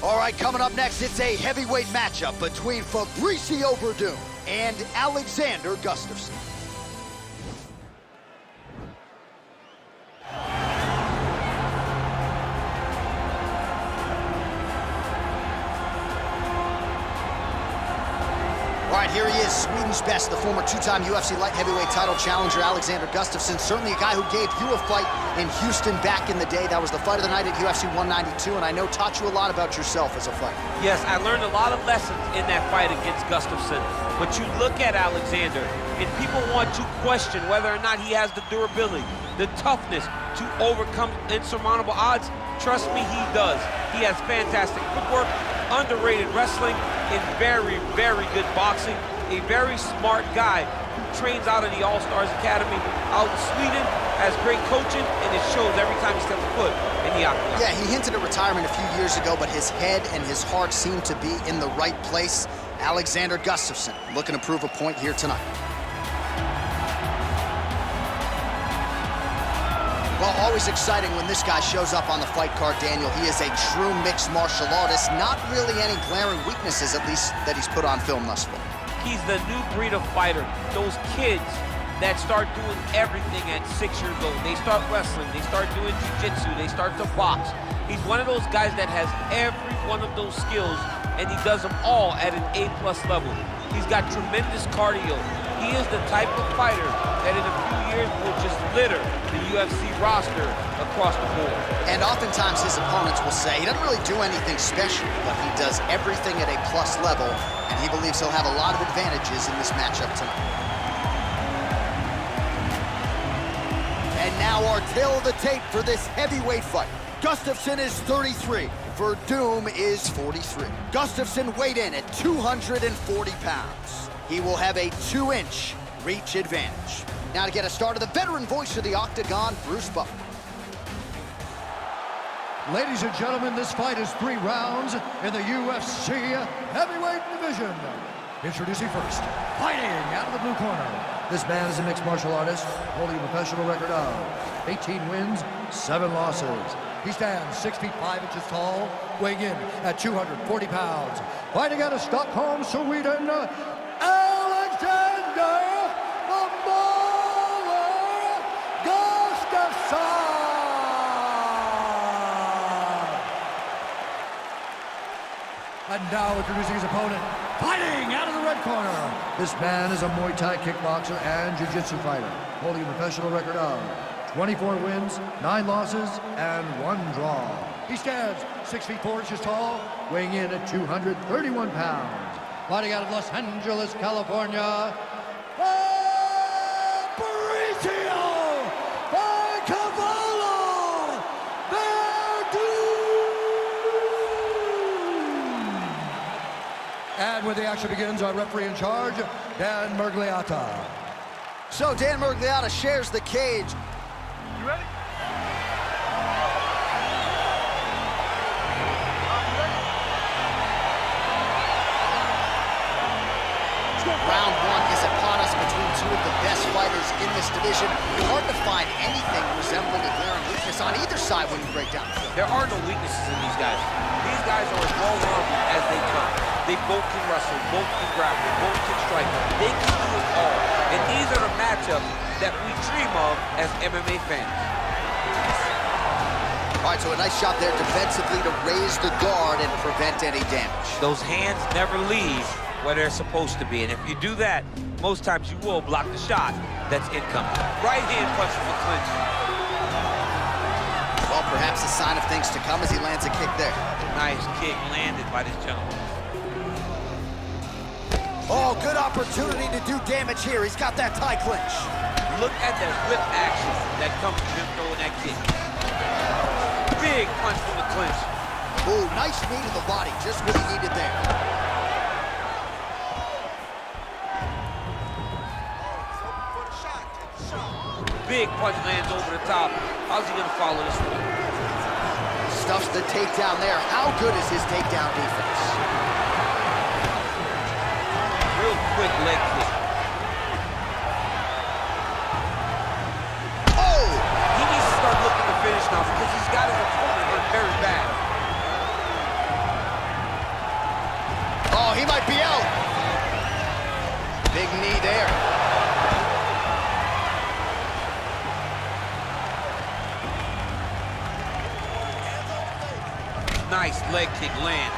All right, coming up next, it's a heavyweight matchup between Fabricio Verdum and Alexander Gustafsson. All right, here he is, Sweden's best, the former two-time UFC light heavyweight title challenger, Alexander Gustafsson. Certainly a guy who gave you a fight in Houston back in the day. That was the fight of the night at UFC 192, and I know taught you a lot about yourself as a fighter. Yes, I learned a lot of lessons in that fight against Gustafsson. But you look at Alexander, and people want to question whether or not he has the durability, the toughness to overcome insurmountable odds. Trust me, he does. He has fantastic footwork, underrated wrestling, and very, very good boxing. A very smart guy who trains out of the All-Stars Academy out in Sweden, has great coaching, and it shows every time he steps foot in the octagon. Yeah, he hinted at retirement a few years ago, but his head and his heart seem to be in the right place. Alexander Gustafsson looking to prove a point here tonight. Well, always exciting when this guy shows up on the fight card, Daniel. He is a true mixed martial artist. Not really any glaring weaknesses, at least, that he's put on film thus far. He's the new breed of fighter. Those kids that start doing everything at 6 years old. They start wrestling, they start doing jiu-jitsu, they start to box. He's one of those guys that has every one of those skills, and he does them all at an A+ level. He's got tremendous cardio. He is the type of fighter that in a few years will just litter the UFC roster across the board. And oftentimes his opponents will say he doesn't really do anything special, but he does everything at a plus level, and he believes he'll have a lot of advantages in this matchup tonight. And now our tale of the tape for this heavyweight fight. Gustafsson is 33, Verdum is 43. Gustafsson weighed in at 240 pounds. He will have a 2-inch reach advantage. Now to get us started, the veteran voice of the Octagon, Bruce Buffer. Ladies and gentlemen, this fight is 3 rounds in the UFC heavyweight division. Introducing first, fighting out of the blue corner. This man is a mixed martial artist, holding a professional record of 18 wins, 7 losses. He stands 6 feet 5 inches tall, weighing in at 240 pounds. Fighting out of Stockholm, Sweden, Alexander the Mauler Gustafsson. And now introducing his opponent, fighting out of the red corner. This man is a Muay Thai kickboxer and jiu-jitsu fighter, holding a professional record of 24 wins, 9 losses, and 1 draw. He stands 6 feet 4 inches tall, weighing in at 231 pounds. Fighting out of Los Angeles, California, Fabricio Verdum. And when the action begins, our referee in charge, Dan Mergliata. So Dan Mergliata shares the cage. You ready? Round 1 is upon us between 2 of the best fighters in this division. Hard to find anything resembling a glaring weakness on either side when you break down. There are no weaknesses in these guys. These guys are as well-rounded as they come. They both can wrestle, both can grapple, both can strike. They can do it all. And these are the matchups that we dream of as MMA fans. All right, so a nice shot there defensively to raise the guard and prevent any damage. Those hands never leave where they're supposed to be. And if you do that, most times you will block the shot that's incoming. Right hand punch from the clinch. Well, perhaps a sign of things to come as he lands a kick there. Nice kick landed by this gentleman. Oh, good opportunity to do damage here. He's got that tie clinch. Look at the whip action that comes from him throwing that kick. Big punch from the clinch. Ooh, nice knee to the body, just what he needed there. Big punch lands over the top. How's he gonna follow this one? Stuffs the takedown there. How good is his takedown defense? Real quick leg kick. Oh! He needs to start looking to finish now because he's got his opponent hurt very bad. big knee there. Nice leg kick lands.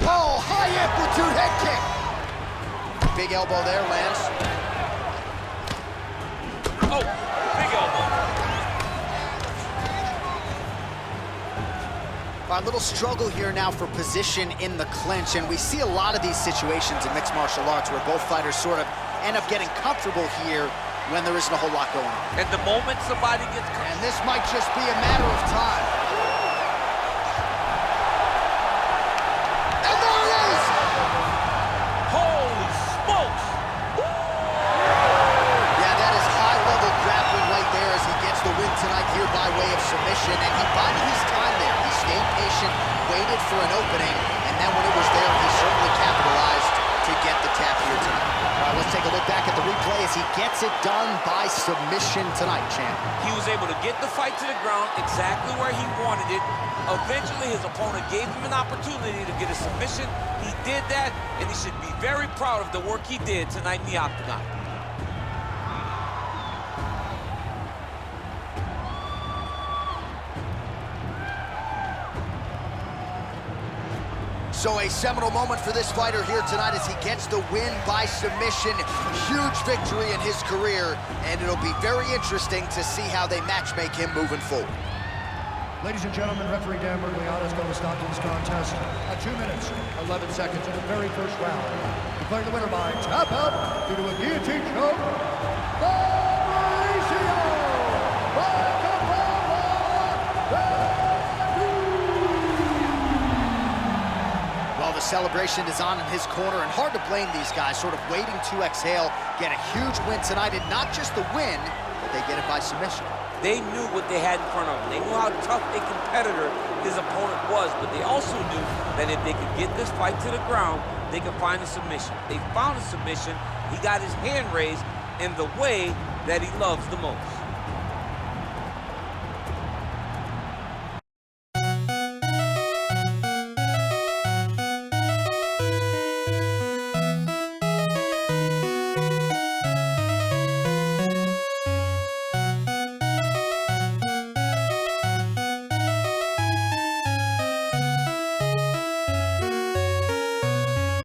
Oh, high amplitude head kick. Big elbow there, lands. Oh, big elbow. A little struggle here now for position in the clinch, and we see a lot of these situations in mixed martial arts where both fighters sort of end up getting comfortable here when there isn't a whole lot going on. And the moment somebody gets And this might just be a matter of time. And there it is! Holy smokes! Yeah, that is high-level grappling right there as he gets the win tonight here by way of submission, and he bided his time there. He stayed patient, waited for an opening, and then when it was there, he certainly capitalized to get the tap here tonight. All right, let's take a look back at the replay as he gets it done by submission tonight, champ. He was able to get the fight to the ground exactly where he wanted it. Eventually, his opponent gave him an opportunity to get a submission. He did that, and he should be very proud of the work he did tonight in the octagon. So a seminal moment for this fighter here tonight as he gets the win by submission. Huge victory in his career, and it'll be very interesting to see how they matchmake him moving forward. Ladies and gentlemen, referee Dan Mergliano is going to stop this contest at 2 minutes, 11 seconds of the very first round. Declaring the winner by tap out due to a guillotine choke, Fabrizio! Well, the celebration is on in his corner, and hard to blame these guys, sort of waiting to exhale, get a huge win tonight, and not just the win, but they get it by submission. They knew what they had in front of them. They knew how tough a competitor his opponent was, but they also knew that if they could get this fight to the ground, they could find a submission. They found a submission. He got his hand raised in the way that he loves the most.